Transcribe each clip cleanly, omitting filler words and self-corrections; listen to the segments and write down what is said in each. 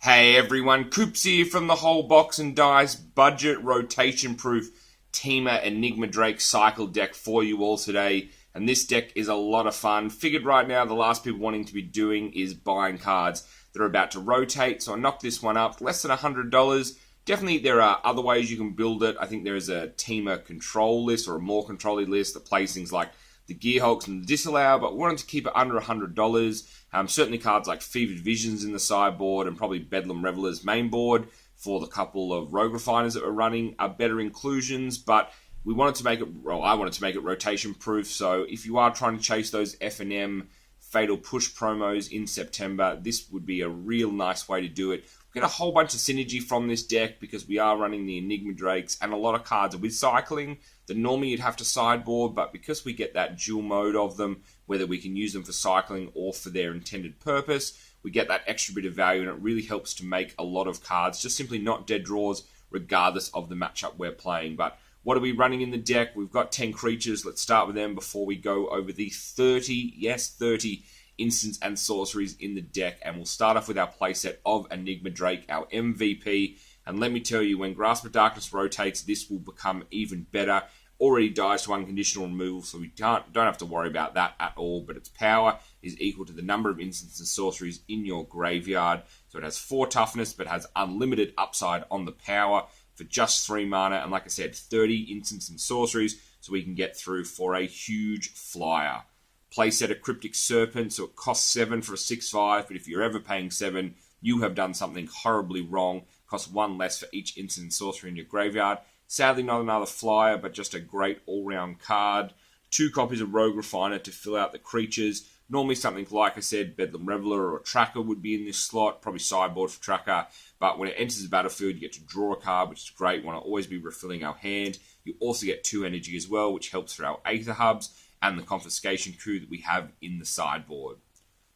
Hey everyone, Coops here from the Whole Box and Dice budget rotation proof Temur Enigma Drake cycle deck for you all today. And this deck is a lot of fun. Figured right now the last people wanting to be doing is buying cards that are about to rotate. So I knocked this one up, less than $100. Definitely there are other ways you can build it. I think there is a Temur control list or a more controlling list that plays things like the Gear Hulks and the Disallow, but we wanted to keep it under $100. Certainly cards like Fevered Visions in the sideboard and probably Bedlam Reveler's main board for the couple of Rogue Refiners that we're running are better inclusions, but we wanted to make it, well, I wanted to make it rotation proof. So if you are trying to chase those F&M Fatal Push promos in September, this would be a real nice way to do it. We get a whole bunch of synergy from this deck because we are running the Enigma Drakes and a lot of cards with cycling that normally you'd have to sideboard, but because we get that dual mode of them, whether we can use them for cycling or for their intended purpose, we get that extra bit of value, and it really helps to make a lot of cards just simply not dead draws regardless of the matchup we're playing. But what are we running in the deck? We've got 10 creatures. Let's start with them before we go over the 30 instants and sorceries in the deck, and we'll start off with our playset of Enigma Drake, our MVP. And let me tell you, when Grasp of Darkness rotates, this will become even better. Already dies to unconditional removal, so we don't have to worry about that at all. But its power is equal to the number of instants and sorceries in your graveyard. So it has 4 toughness, but has unlimited upside on the power for just 3 mana. And like I said, 30 instants and sorceries, so we can get through for a huge flyer. Playset a Cryptic Serpent, so it costs 7 for a 6/5, but if you're ever paying 7, you have done something horribly wrong. Costs 1 less for each instant and sorcery in your graveyard. Sadly, not another flyer, but just a great all-round card. 2 copies of Rogue Refiner to fill out the creatures. Normally something like I said, Bedlam Reveler or a Tracker would be in this slot, probably sideboard for Tracker. But when it enters the battlefield, you get to draw a card, which is great. We want to always be refilling our hand. You also get 2 energy as well, which helps for our Aether Hubs and the Confiscation Coup that we have in the sideboard.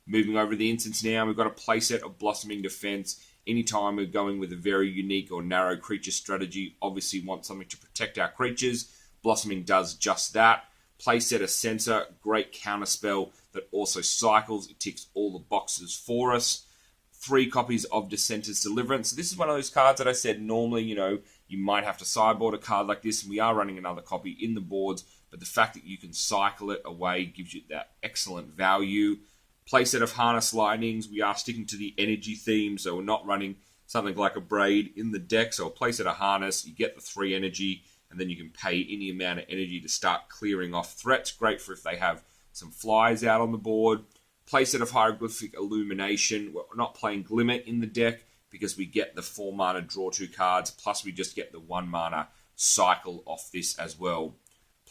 Moving over to the instants now, we've got a playset of Blossoming Defense. Anytime we're going with a very unique or narrow creature strategy, obviously want something to protect our creatures. Blossoming does just that. Playset a Censor, great counterspell that also cycles. It ticks all the boxes for us. 3 copies of Dissenter's Deliverance. So this is one of those cards that I said normally, you might have to sideboard a card like this, and we are running another copy in the boards, but the fact that you can cycle it away gives you that excellent value. Playset of Harness Lightnings. We are sticking to the energy theme, so we're not running something like a Braid in the deck. So a playset of Harness, you get the 3 energy, and then you can pay any amount of energy to start clearing off threats. Great for if they have some flies out on the board. Playset of Hieroglyphic Illumination. We're not playing Glimmer in the deck because we get the 4 mana draw 2 cards, plus we just get the 1 mana cycle off this as well.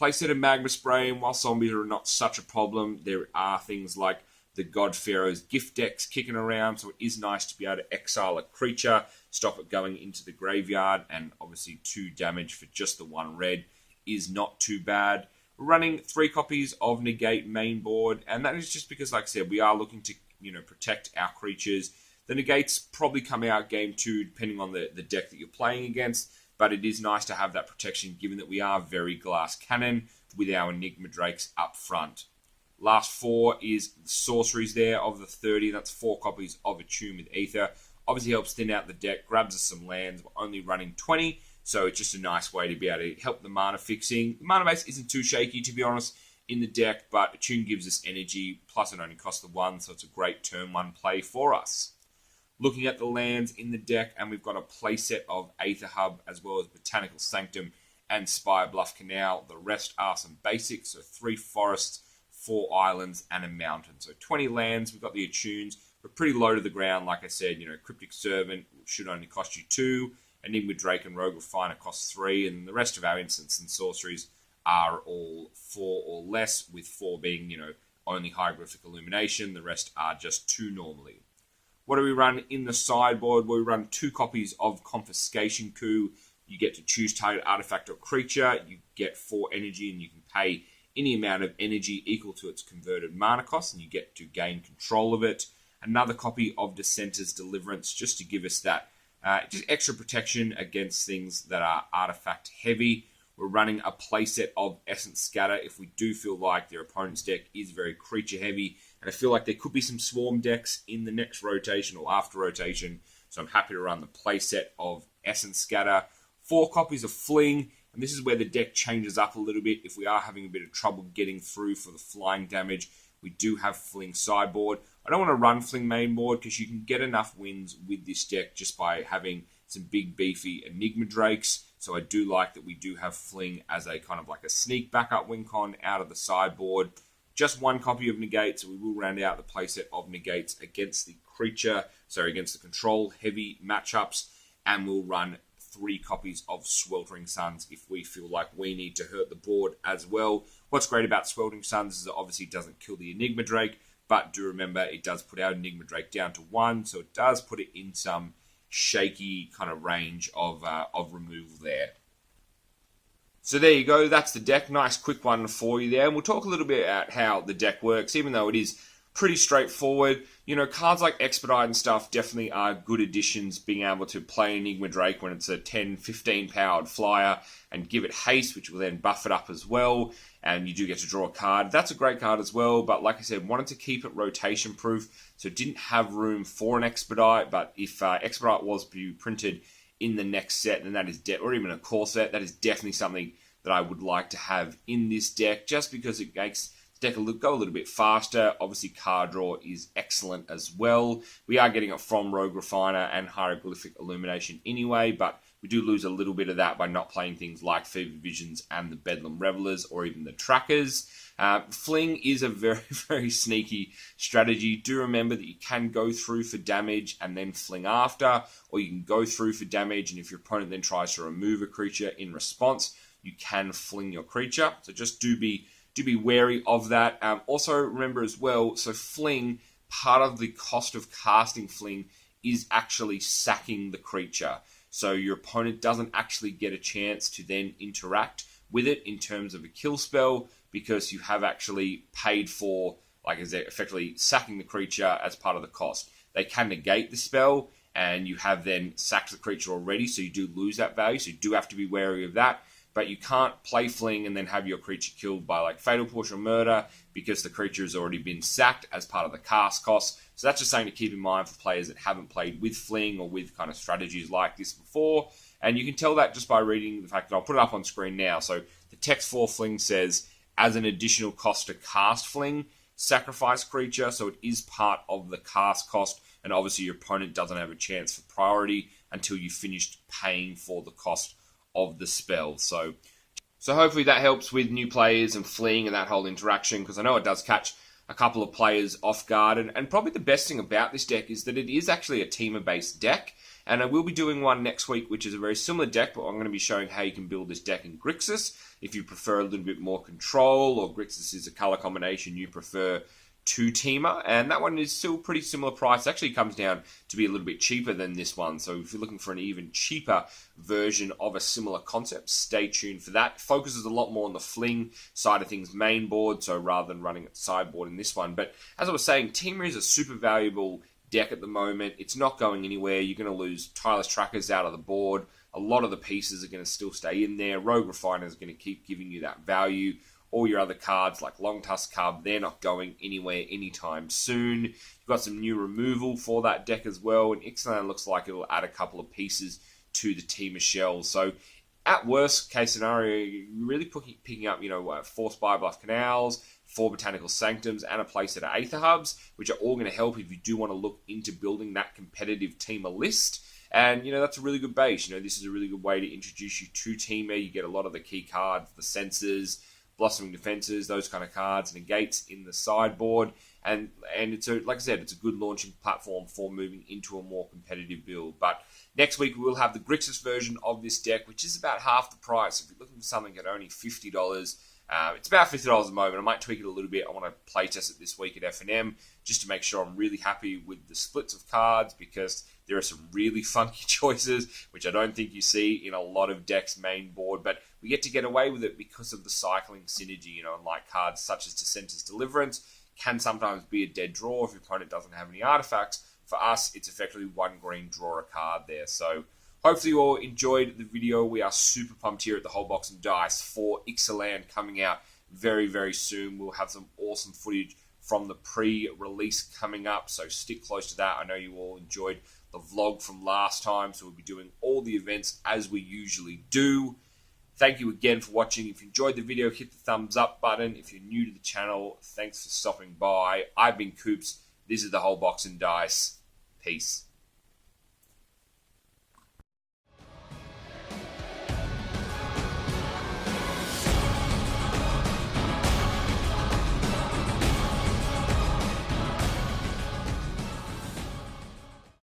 Playset of Magma Spray, and while zombies are not such a problem, there are things like the God Pharaoh's gift decks kicking around, so it is nice to be able to exile a creature, stop it going into the graveyard, and obviously 2 damage for just the 1 red is not too bad. We're running 3 copies of Negate main board, and that is just because, like I said, we are looking to protect our creatures. The Negates probably come out game 2, depending on the deck that you're playing against, but it is nice to have that protection given that we are very glass cannon with our Enigma Drakes up front. Last 4 is the sorceries there of the 30. That's 4 copies of Attune with Aether. Obviously helps thin out the deck, grabs us some lands. We're only running 20, so it's just a nice way to be able to help the mana fixing. The mana base isn't too shaky, to be honest, in the deck, but Attune gives us energy, plus it only costs the 1, so it's a great turn 1 play for us. Looking at the lands in the deck, and we've got a playset of Aether Hub, as well as Botanical Sanctum and Spire Bluff Canal. The rest are some basics, so 3 forests, 4 islands, and a mountain. So 20 lands. We've got the Attunes. We're pretty low to the ground. Like I said, Cryptic Servant should only cost you 2. Enigma Drake and Rogue Refiner costs 3. And the rest of our instants and sorceries are all 4 or less, with 4 being, only Hieroglyphic Illumination. The rest are just 2 normally. What do we run in the sideboard? Well, we run 2 copies of Confiscation Coup. You get to choose target artifact or creature. You get 4 energy, and you can pay any amount of energy equal to its converted mana cost, and you get to gain control of it. Another copy of Dissenter's Deliverance, just to give us that just extra protection against things that are artifact heavy. We're running a playset of Essence Scatter if we do feel like their opponent's deck is very creature heavy, and I feel like there could be some Swarm decks in the next rotation or after rotation. So I'm happy to run the playset of Essence Scatter, 4 copies of Fling, and this is where the deck changes up a little bit. If we are having a bit of trouble getting through for the flying damage, we do have Fling Sideboard. I don't want to run Fling Mainboard because you can get enough wins with this deck just by having some big beefy Enigma Drakes. So I do like that we do have Fling as a kind of like a sneak backup win con out of the sideboard. Just 1 copy of Negate, so we will round out the playset of Negates against the against the control heavy matchups, and we'll run 3 copies of Sweltering Suns if we feel like we need to hurt the board as well. What's great about Sweltering Suns is it obviously doesn't kill the Enigma Drake, but do remember it does put our Enigma Drake down to 1, so it does put it in some shaky kind of range of removal there. So there you go, that's the deck. Nice quick one for you there. And we'll talk a little bit about how the deck works, even though it is pretty straightforward. You know, cards like Expedite and stuff definitely are good additions, being able to play Enigma Drake when it's a 10, 15 powered flyer and give it haste, which will then buff it up as well. And you do get to draw a card. That's a great card as well, but like I said, wanted to keep it rotation proof, so didn't have room for an Expedite, but if Expedite was to be printed in the next set, then that is or even a core set, that is definitely something that I would like to have in this deck, just because it makes the deck go a little bit faster. Obviously, card draw is excellent as well. We are getting it from Rogue Refiner and Hieroglyphic Illumination anyway, but we do lose a little bit of that by not playing things like Fever Visions and the Bedlam Revelers or even the Trackers. Fling is a very, very sneaky strategy. Do remember that you can go through for damage and then fling after, or you can go through for damage, and if your opponent then tries to remove a creature in response, you can fling your creature. So just do be wary of that. Also remember as well, so fling, part of the cost of casting fling is actually sacking the creature. So your opponent doesn't actually get a chance to then interact with it in terms of a kill spell, because you have actually paid for, like I said, effectively sacking the creature as part of the cost. They can negate the spell, and you have then sacked the creature already, so you do lose that value, so you do have to be wary of that. But you can't play Fling and then have your creature killed by like Fatal Push or Murder, because the creature has already been sacked as part of the cast cost. So that's just something to keep in mind for players that haven't played with Fling or with kind of strategies like this before. And you can tell that just by reading the fact that I'll put it up on screen now. So the text for Fling says, as an additional cost to cast Fling, sacrifice creature. So it is part of the cast cost. And obviously your opponent doesn't have a chance for priority until you've finished paying for the cost of the spell. So hopefully that helps with new players and Fling and that whole interaction, because I know it does catch a couple of players off guard. And probably the best thing about this deck is that it is actually a teamer-based deck. And I will be doing one next week, which is a very similar deck, but I'm going to be showing how you can build this deck in Grixis. If you prefer a little bit more control, or Grixis is a color combination you prefer, to Temur, and that one is still pretty similar price. It actually comes down to be a little bit cheaper than this one, so if you're looking for an even cheaper version of a similar concept, stay tuned for that. It focuses a lot more on the Fling side of things main board, so rather than running at sideboard in this one. But as I was saying, Temur is a super valuable deck at the moment. It's not going anywhere. You're going to lose Tireless Trackers out of the board. A lot of the pieces are going to still stay in there. Rogue Refiner is going to keep giving you that value. All your other cards like Long Tusk Cub, they're not going anywhere anytime soon. You've got some new removal for that deck as well, and Ixalan looks like it'll add a couple of pieces to the Temur shell. So at worst case scenario, you're really picking up, 4 Spybluff Canals, 4 Botanical Sanctums, and a playset of Aether Hubs, which are all going to help if you do want to look into building that competitive Temur list. And, that's a really good base. This is a really good way to introduce you to Temur. You get a lot of the key cards, the Sensors, Blossoming Defenses, those kind of cards, Negates in the sideboard, and it's like I said, it's a good launching platform for moving into a more competitive build. But next week we will have the Grixis version of this deck, which is about half the price. If you're looking for something at only $50, it's about $50 at the moment. I might tweak it a little bit. I want to play test it this week at F&M just to make sure I'm really happy with the splits of cards, because there are some really funky choices, which I don't think you see in a lot of decks main board, but we get away with it because of the cycling synergy, and like cards such as Dissenter's Deliverance can sometimes be a dead draw if your opponent doesn't have any artifacts. For us, it's effectively 1 green, draw a card there. So hopefully you all enjoyed the video. We are super pumped here at the Whole Box and Dice for Ixalan coming out very, very soon. We'll have some awesome footage from the pre-release coming up, so stick close to that. I know you all enjoyed the vlog from last time, so we'll be doing all the events as we usually do. Thank you again for watching. If you enjoyed the video, hit the thumbs up button. If you're new to the channel, thanks for stopping by. I've been Coops. This is the Whole Box and Dice. Peace.